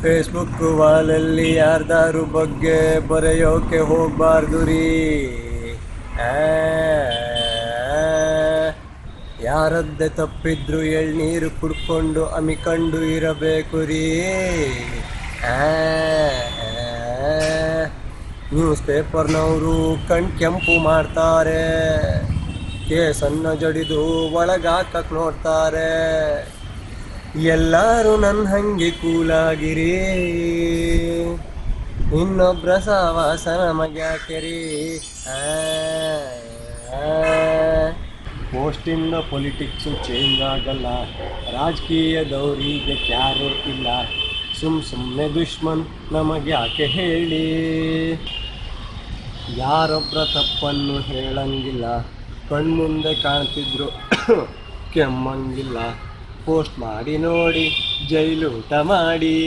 Facebook ವಾಲಲ್ಲಿ ಯಾರ್ದಾರು ಬಗ್ಗೆ ಬರೆಯೋಕೆ ಹೋಗ್ಬಾರ್ದು ರೀ. ಆ, ಯಾರದ್ದೆ ತಪ್ಪಿದ್ರು ಎಳ್ನೀರು ಕುಡ್ಕೊಂಡು ಅಮಿಕಂಡು ಇರಬೇಕು ರೀ. ಆ, ನ್ಯೂಸ್ ಪೇಪರ್ನವರು ಕೆಂಪು ಮಾಡ್ತಾರೆ, ಕೇಸನ್ನು ಜಡಿದು ಒಳಗಾಕಕ್ಕೆ ನೋಡ್ತಾರೆ. ಎಲ್ಲರೂ ನನ್ನ ಹಂಗೆ ಕೂಲಾಗಿರಿ, ಇನ್ನೊಬ್ರ ಸವಾಸ ನಮಗ್ಯಾಕೆರಿ. ಪೋಸ್ಟಿಂದ ಪೊಲಿಟಿಕ್ಸು ಚೇಂಜ್ ಆಗಲ್ಲ, ರಾಜಕೀಯದವರಿಗೆ ಕ್ಯಾರೆ ಇಲ್ಲ. ಸುಮ್ಮನೆ ದುಶ್ಮನ್ ನಮಗ್ಯಾಕೆ ಹೇಳಿ, ಯಾರೊಬ್ಬರ ತಪ್ಪನ್ನು ಹೇಳಂಗಿಲ್ಲ, ಕಣ್ಮುಂದೆ ಕಾಣ್ತಿದ್ರು ಕೆಮ್ಮಂಗಿಲ್ಲ. ಪೋಸ್ಟ್ ಮಾಡಿ ನೋಡಿ ಜೈಲೂಟ ಮಾಡಿ.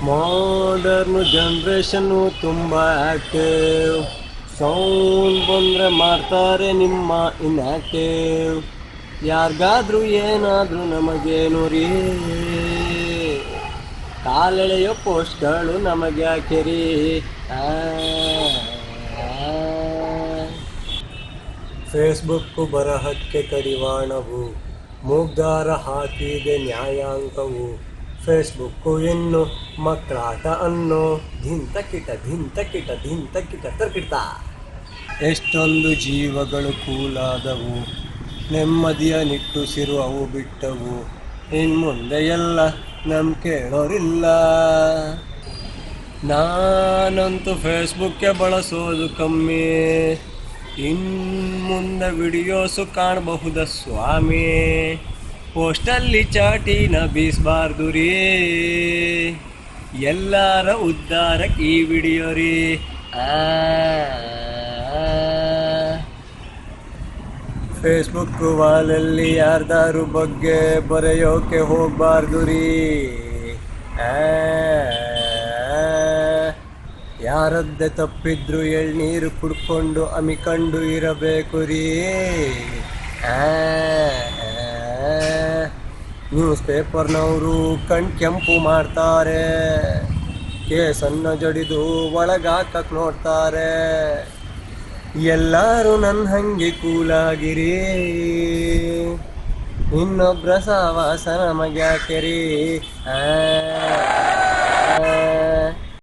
ಮಾಡರ್ನ್ ಜನ್ರೇಷನ್ನು ತುಂಬ ಆಕ್ಟಿವ್, ಸೌಂಡ್ ಬಂದರೆ ಮಾಡ್ತಾರೆ ನಿಮ್ಮ ಇನ್ಆಕ್ಟಿವ್. ಯಾರಿಗಾದ್ರೂ ಏನಾದರೂ ನಮಗೇನು ರೀ, ಕಾಲೆಳೆಯೋ ಪೋಸ್ಟ್ಗಳು ನಮಗ್ಯಾಕೆ ರೀ. ಫೇಸ್ಬುಕ್ಕು ಬರಹಕ್ಕೆ ಕಡಿವಾಣವು, ಮೂಗ್ದಾರ ಹಾಕಿದೆ ನ್ಯಾಯಾಂಕವು. ಫೇಸ್ಬುಕ್ಕು ಇನ್ನು ಮಕ್ಕಳಾಟ ಅನ್ನೋ, ಧಿಂತಕಿಟ ಧಿಂತಕಿಟ ಧಿಂತಕಿಟ ತರ್ಕಿಟ. ಎಷ್ಟೊಂದು ಜೀವಗಳು ಕೂಲಾದವು, ನೆಮ್ಮದಿಯ ನಿಟ್ಟುಸಿರು ಅವು ಬಿಟ್ಟವು. ಇನ್ಮುಂದೆ ಎಲ್ಲ ನಮ್ ಕೇಳೋರಿಲ್ಲ. ನಾನಂತೂ ಫೇಸ್ಬುಕ್ಕೆ ಬಳಸೋದು ಕಮ್ಮಿ, ಇನ್ಮುಂದೆ ವಿಡಿಯೋಸು ಕಾಣಬಹುದ ಸ್ವಾಮಿ. ಪೋಸ್ಟಲ್ಲಿ ಚಾಟಿನ ಬೀಸಬಾರ್ದು ರೀ, ಎಲ್ಲರ ಉದ್ಧಾರಕ್ಕೆ ಈ ವಿಡಿಯೋ ರೀ. ಫೇಸ್ಬುಕ್ ವಾಲಲ್ಲಿ ಯಾರ್ದಾರು ಬಗ್ಗೆ ಬರೆಯೋಕೆ ಹೋಗ್ಬಾರ್ದು ರೀ. ಯಾರದ್ದೆ ತಪ್ಪಿದ್ರು ಎಳ್ನೀರು ಕುಡ್ಕೊಂಡು ಅಮಿಕಂಡು ಇರಬೇಕು ರೀ. ನ್ಯೂಸ್ ಪೇಪರ್ನವರು ಕೆಂಪು ಮಾಡ್ತಾರೆ, ಕೇಸನ್ನು ಜಡಿದು ಒಳಗಾಕಕ್ಕೆ ನೋಡ್ತಾರೆ. ಎಲ್ಲರೂ ನನ್ನ ಹಂಗೆ ಕೂಲಾಗಿರಿ, ಇನ್ನೊಬ್ರ ಸವಾಸ ನಮಗ್ಯಾಕೆ ರೀ.